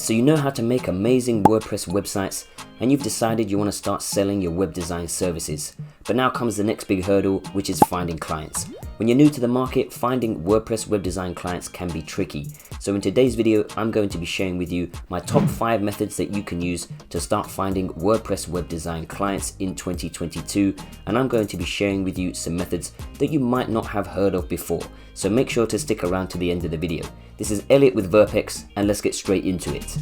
So you know how to make amazing WordPress websites, and you've decided you want to start selling your web design services. But now comes the next big hurdle, which is finding clients. When you're new to the market, finding WordPress web design clients can be tricky. So in today's video, I'm going to be sharing with you my top 5 methods that you can use to start finding WordPress web design clients in 2022. And I'm going to be sharing with you some methods that you might not have heard of before. So make sure to stick around to the end of the video. This is Elliot with Verpex, and let's get straight into it.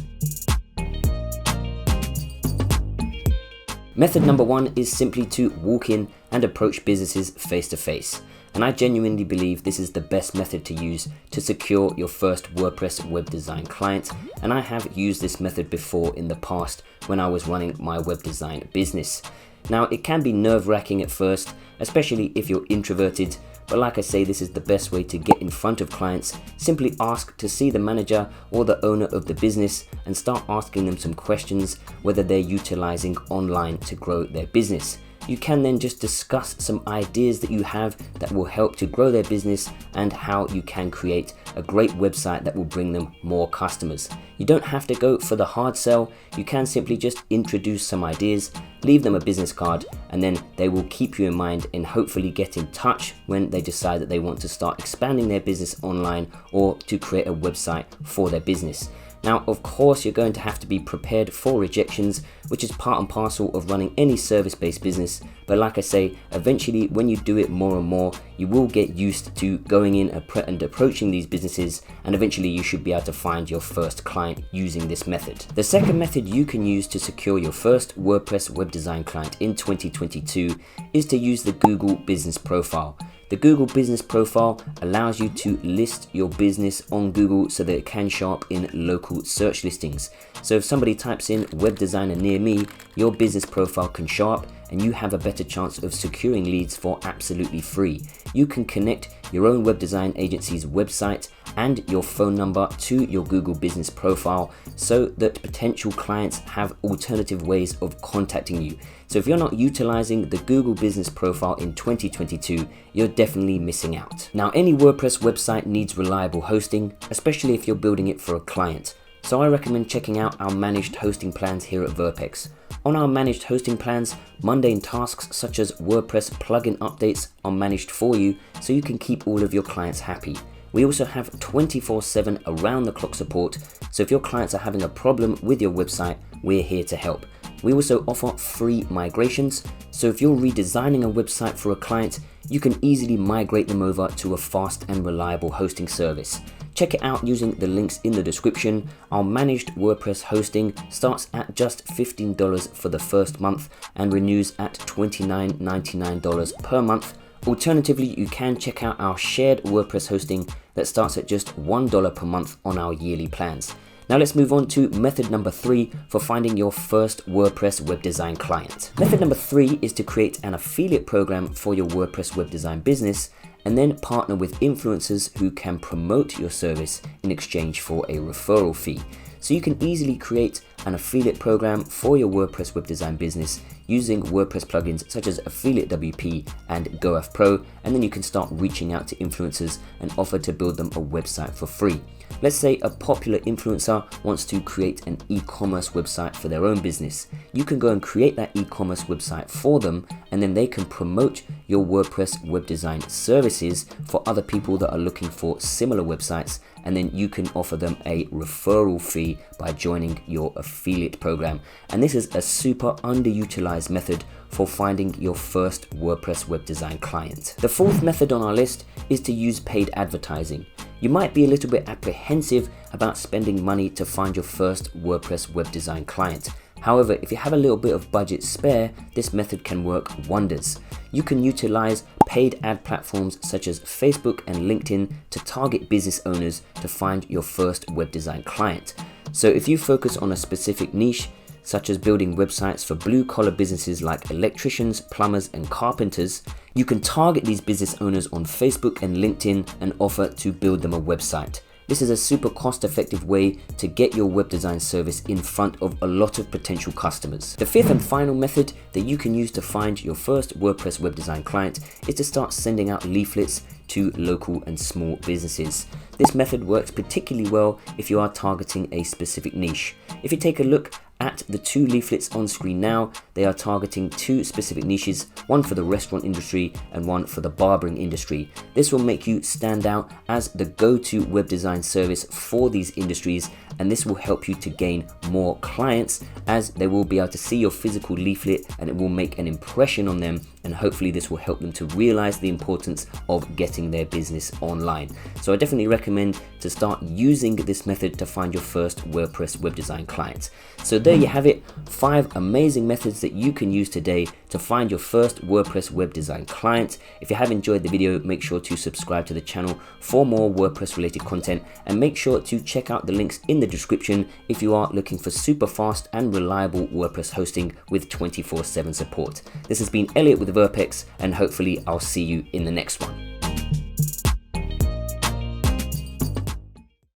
Method number 1 is simply to walk in and approach businesses face to face. And I genuinely believe this is the best method to use to secure your first WordPress web design client. And I have used this method before in the past when I was running my web design business. Now, it can be nerve-wracking at first, especially if you're introverted. But like I say, this is the best way to get in front of clients. Simply ask to see the manager or the owner of the business and start asking them some questions whether they're utilizing online to grow their business. You can then just discuss some ideas that you have that will help to grow their business and how you can create a great website that will bring them more customers. You don't have to go for the hard sell. You can simply just introduce some ideas, leave them a business card, and then they will keep you in mind and hopefully get in touch when they decide that they want to start expanding their business online or to create a website for their business. Now, of course, you're going to have to be prepared for rejections, which is part and parcel of running any service-based business. But like I say, eventually when you do it more and more, you will get used to going in and approaching these businesses, and eventually you should be able to find your first client using this method. The second method you can use to secure your first WordPress web design client in 2022 is to use the Google Business Profile. The Google Business Profile allows you to list your business on Google so that it can show up in local search listings. So if somebody types in web designer near me, your business profile can show up and you have a better chance of securing leads for absolutely free. You can connect your own web design agency's website and your phone number to your Google Business Profile so that potential clients have alternative ways of contacting you. So if you're not utilizing the Google Business Profile in 2022, you're definitely missing out. Now, any WordPress website needs reliable hosting, especially if you're building it for a client. So I recommend checking out our managed hosting plans here at Verpex. On our managed hosting plans, mundane tasks such as WordPress plugin updates are managed for you so you can keep all of your clients happy. We also have 24/7 around-the-clock support, so if your clients are having a problem with your website, we're here to help. We also offer free migrations, so if you're redesigning a website for a client, you can easily migrate them over to a fast and reliable hosting service. Check it out using the links in the description. Our managed WordPress hosting starts at just $15 for the first month and renews at $29.99 per month. Alternatively, you can check out our shared WordPress hosting that starts at just $1 per month on our yearly plans. Now let's move on to method number 3 for finding your first WordPress web design client. Method number 3 is to create an affiliate program for your WordPress web design business and then partner with influencers who can promote your service in exchange for a referral fee. So you can easily create an affiliate program for your WordPress web design business using WordPress plugins such as Affiliate WP and GoAF Pro, and then you can start reaching out to influencers and offer to build them a website for free. Let's say a popular influencer wants to create an e-commerce website for their own business. You can go and create that e-commerce website for them, and then they can promote your WordPress web design services for other people that are looking for similar websites, and then you can offer them a referral fee by joining your affiliate program. And this is a super underutilized method for finding your first WordPress web design client. The fourth method on our list is to use paid advertising. You might be a little bit apprehensive about spending money to find your first WordPress web design client. However, if you have a little bit of budget spare, this method can work wonders. You can utilize paid ad platforms such as Facebook and LinkedIn to target business owners to find your first web design client. So if you focus on a specific niche, such as building websites for blue-collar businesses like electricians, plumbers, and carpenters, you can target these business owners on Facebook and LinkedIn and offer to build them a website. This is a super cost-effective way to get your web design service in front of a lot of potential customers. The fifth and final method that you can use to find your first WordPress web design client is to start sending out leaflets to local and small businesses. This method works particularly well if you are targeting a specific niche. If you take a look at the 2 leaflets on screen now, they are targeting 2 specific niches, one for the restaurant industry and one for the barbering industry. This will make you stand out as the go-to web design service for these industries, and this will help you to gain more clients as they will be able to see your physical leaflet and it will make an impression on them, and hopefully this will help them to realize the importance of getting their business online. So I definitely recommend to start using this method to find your first WordPress web design client. So there you have it, 5 amazing methods that you can use today to find your first WordPress web design client. If you have enjoyed the video, make sure to subscribe to the channel for more WordPress related content, and make sure to check out the links in the description if you are looking for super fast and reliable WordPress hosting with 24/7 support. This has been Elliot with Verpex, and hopefully I'll see you in the next one.